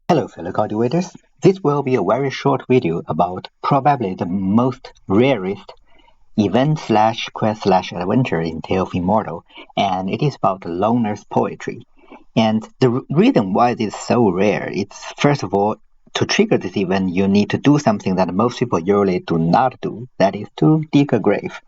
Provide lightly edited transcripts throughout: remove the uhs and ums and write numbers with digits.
Hello fellow cultivators, this will be a very short video about probably the most rarest event slash quest slash adventure in Tale of Immortal, and it is about the loner's poetry. And the reason why it is so rare is, first of all, to trigger this event you need to do something that most people usually do not do, that is to dig a grave.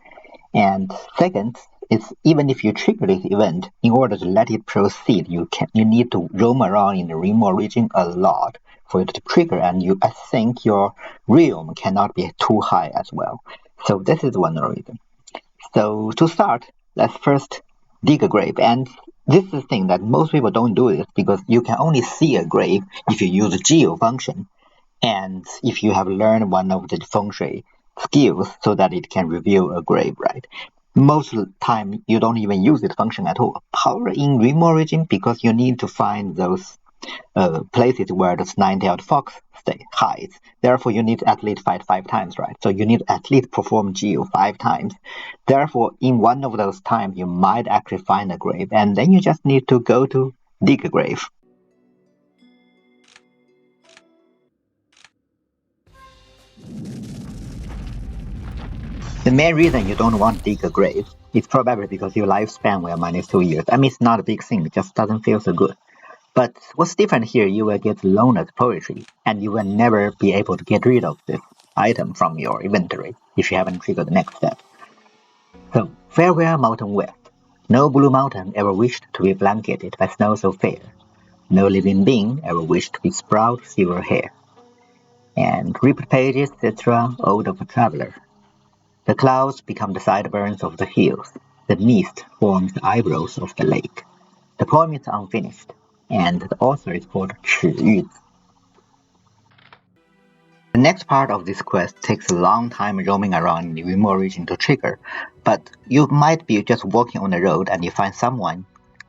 And second, is even if you trigger this event, in order to let it proceed, you need to roam around in the remote region a lot for it to trigger, and I think your realm cannot be too high as well. So this is one reason. So to start, let's first dig a grave, and this is the thing that most people don't do this because you can only see a grave if you use a geo function, and if you have learned one of the feng shui skills so that it can reveal a grave, right? Most of the time, you don't even use this function at all. However, in remote region, because you need to find those places where the nine-tailed fox hides, therefore you need to at least fight 5 times, right? So you need to at least perform geo 5 times. Therefore, in one of those times, you might actually find a grave, and then you just need to go to dig a grave. The main reason you don't want to dig a grave is probably because your lifespan will -2 years. I mean, it's not a big thing, it just doesn't feel so good. But what's different here, you will get loner's poetry, and you will never be able to get rid of this item from your inventory if you haven't triggered the next step. So, farewell Mountain West. No blue mountain ever wished to be blanketed by snow so fair. No living being ever wished to sprout silver hair. And ripped pages, etc., ode of a traveler. The clouds become the sideburns of the hills. The mist forms the eyebrows of the lake. The poem is unfinished, and the author is called Chiyuzi. The next part of this quest takes a long time roaming around in the remote region to trigger, but you might be just walking on the road and you find someone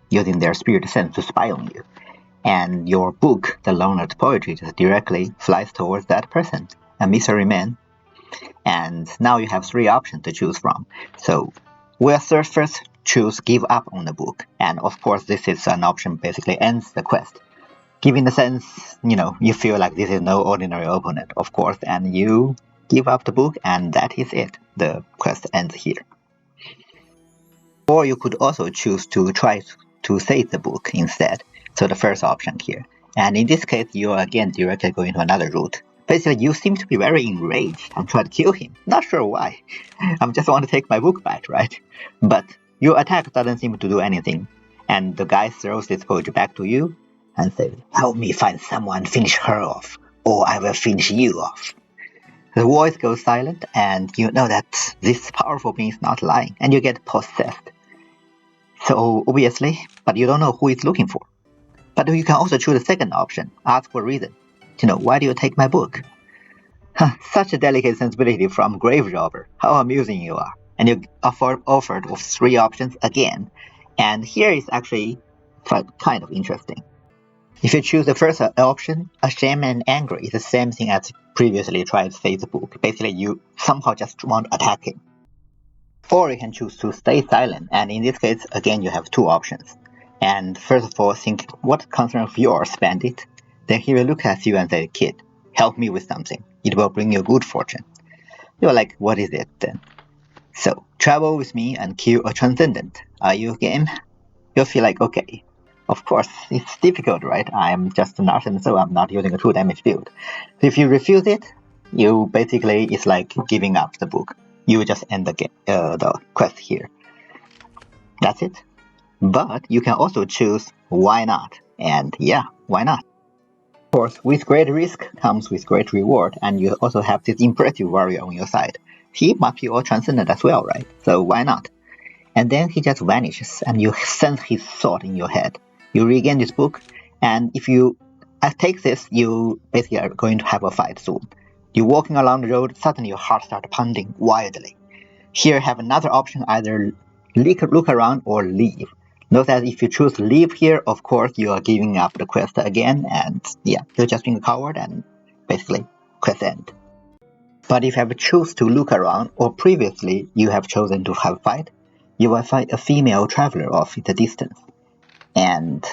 using their spirit sense to spy on you, and your book, The Loner's Poetry, just directly flies towards that person, a misery man. And now you have 3 options to choose from. So we'll first choose give up on the book, and of course this is an option basically ends the quest. Given the sense, you feel like this is no ordinary opponent, of course, and you give up the book, and that is it. The quest ends here. Or you could also choose to try to save the book instead, so the first option here. And in this case, you are again directly going to another route. Basically, you seem to be very enraged and try to kill him. Not sure why. I just want to take my book back, right? But your attack doesn't seem to do anything, and the guy throws his poetry back to you and says, "Help me find someone, finish her off, or I will finish you off." The voice goes silent, and you know that this powerful being is not lying, and you get possessed. So obviously, but you don't know who it's looking for. But you can also choose the second option, ask for a reason. Why do you take my book? Such a delicate sensibility from grave robber. How amusing you are. And you offered of 3 options again. And here is actually kind of interesting. If you choose the first option, ashamed and angry is the same thing as previously tried to save the book. Basically, you somehow just want to attack him. Or you can choose to stay silent, and in this case, again, you have 2 options. And first of all, think, what concern of yours, bandit? Then he will look at you and say, "Kid, help me with something. It will bring you good fortune." You're like, "What is it then?" So, travel with me and kill a Transcendent. Are you game? You'll feel like, okay. Of course, it's difficult, right? I'm just an artisan, so I'm not using a 2 damage build. So if you refuse it, it's like giving up the book. You just end the quest here. That's it. But you can also choose why not, and yeah, why not? Of course, with great risk comes with great reward, and you also have this impressive warrior on your side. He must be all transcendent as well, right? So why not? And then he just vanishes, and you sense his thought in your head. You regain this book, and if you take this, you basically are going to have a fight soon. You're walking along the road, suddenly your heart starts pounding wildly. Here have another option, either look around or leave. Note that if you choose leave here, of course you are giving up the quest again, and yeah, you're just being a coward and basically quest end. But if you have choose to look around, or previously you have chosen to have fight, you will find a female traveler off in the distance. And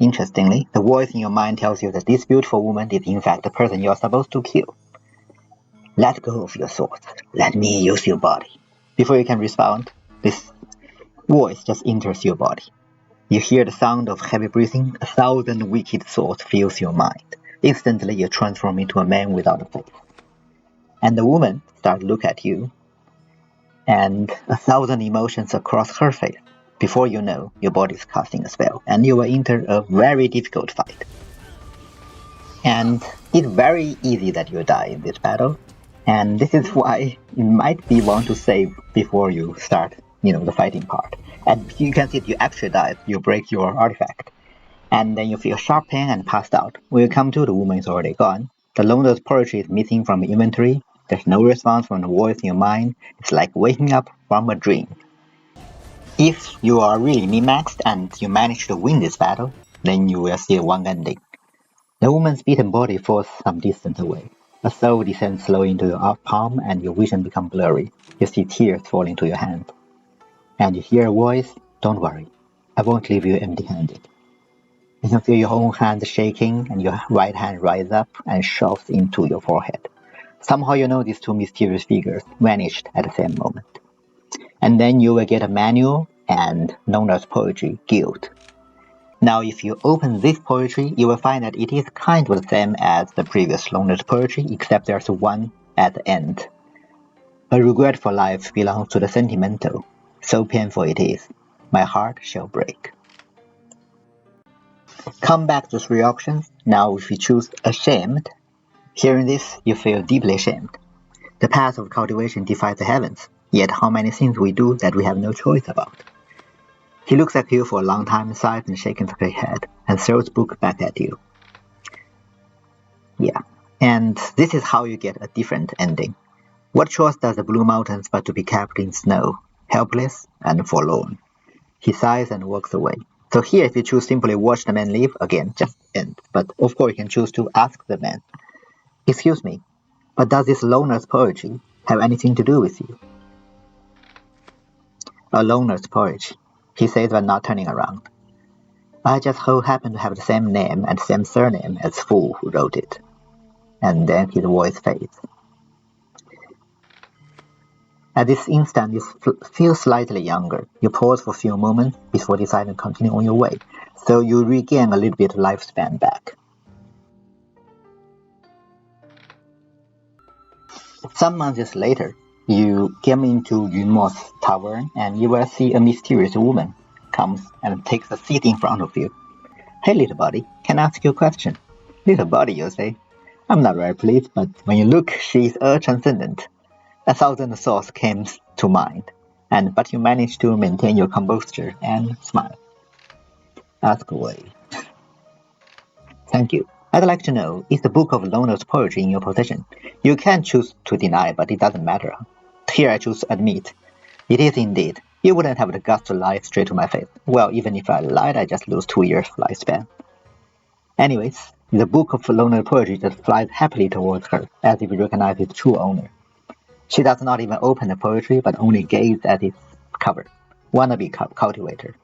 Interestingly, the voice in your mind tells you that this beautiful woman is in fact the person you are supposed to kill. Let go of your thoughts. Let me use your body. Before you can respond, this voice just enters your body. You hear the sound of heavy breathing. 1,000 wicked thoughts fills your mind. Instantly, you transform into a man without a face. And the woman starts to look at you, and 1,000 emotions across her face. Before you know, your body is casting a spell, and you will enter a very difficult fight. And it's very easy that you die in this battle, and this is why you might be want to save before you start, the fighting part. And you can see that you actually die. You break your artifact, and then you feel sharp pain and passed out. When you come to, the woman is already gone. The loner's poetry is missing from the inventory. There's no response from the voice in your mind. It's like waking up from a dream. If you are really min-maxed and you manage to win this battle, then you will see one ending. The woman's beaten body falls some distance away. A soul descends slowly into your palm and your vision becomes blurry. You see tears falling to your hand. And you hear a voice, "Don't worry, I won't leave you empty-handed." You can feel your own hand shaking and your right hand rise up and shoves into your forehead. Somehow you know these two mysterious figures vanished at the same moment. And then you will get a manual and known as poetry, guild. Now if you open this poetry, you will find that it is kind of the same as the previous loner's poetry, except there's one at the end. A regret for life belongs to the sentimental. So painful it is, my heart shall break. Come back to 3 options. Now if you choose ashamed, hearing this, you feel deeply ashamed. The path of cultivation defies the heavens, yet how many things we do that we have no choice about. He looks at you for a long time, sighs and shakes his head, and throws the book back at you. Yeah, and this is how you get a different ending. What choice does the Blue Mountains but to be capped in snow, helpless and forlorn? He sighs and walks away. So here, if you choose simply watch the man leave, again, just end. But of course, you can choose to ask the man, "Excuse me, but does this loner's poetry have anything to do with you?" A loner's poetry, he says but not turning around. "I just so happen to have the same name and same surname as the fool who wrote it." And then his voice fades. At this instant, you feel slightly younger. You pause for a few moments before deciding to continue on your way, so you regain a little bit of lifespan back. Some months later, you come into Yunmo's tavern and you will see a mysterious woman comes and takes a seat in front of you. "Hey, little buddy, can I ask you a question?" "Little buddy," you say. "I'm not very pleased, but when you look, she is a transcendent." 1,000 thoughts came to mind, but you manage to maintain your composure and smile. "Ask away." "Thank you. I'd like to know, is the book of Loner's poetry in your possession?" You can choose to deny, but it doesn't matter. Here I choose to admit. "It is indeed. You wouldn't have the guts to lie straight to my face." "Well, even if I lied, I just lose 2 years lifespan." Anyways, the book of Loner's poetry just flies happily towards her, as if it recognizes its true owner. She does not even open the poetry, but only gaze at its cover. Wannabe cultivator.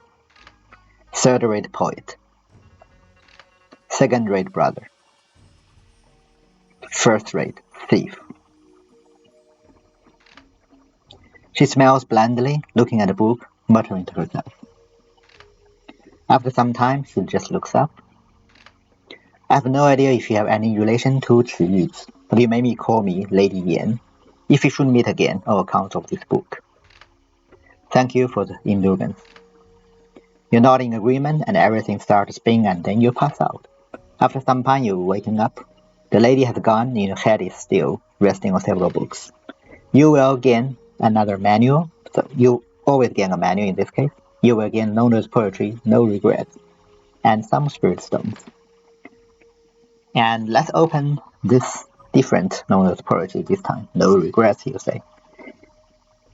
Third-rate poet. Second-rate brother. First-rate thief. She smiles blandly, looking at the book, muttering to herself. After some time, she just looks up. "I have no idea if you have any relation to Chiyuzi, but you may call me Lady Yan. If we should meet again on account of this book." "Thank you for the indulgence." You nod in agreement and everything starts to spin and then you pass out. After some time you waken up. The lady has gone and your head is still resting on several books. You will gain another manual, so you always gain a manual in this case. You will gain Loner's poetry, no regrets, and some spirit stones. And let's open this different Loner's poetry this time. No regrets, you say.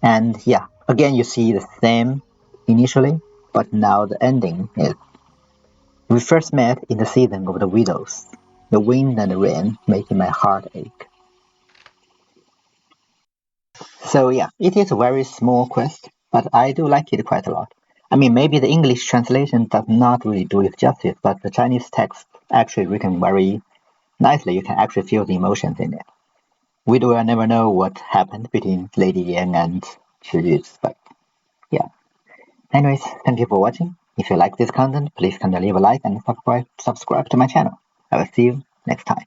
And yeah, again you see the same initially, but now the ending is: "We first met in the season of the widows, the wind and the rain making my heart ache." So yeah, it is a very small quest, but I do like it quite a lot. I mean, maybe the English translation does not really do it justice, but the Chinese text actually written very nicely. You can actually feel the emotions in it. We will never know what happened between Lady Yang and Chiyuzi, but yeah. Anyways, thank you for watching. If you like this content, please leave a like and subscribe to my channel. I will see you next time.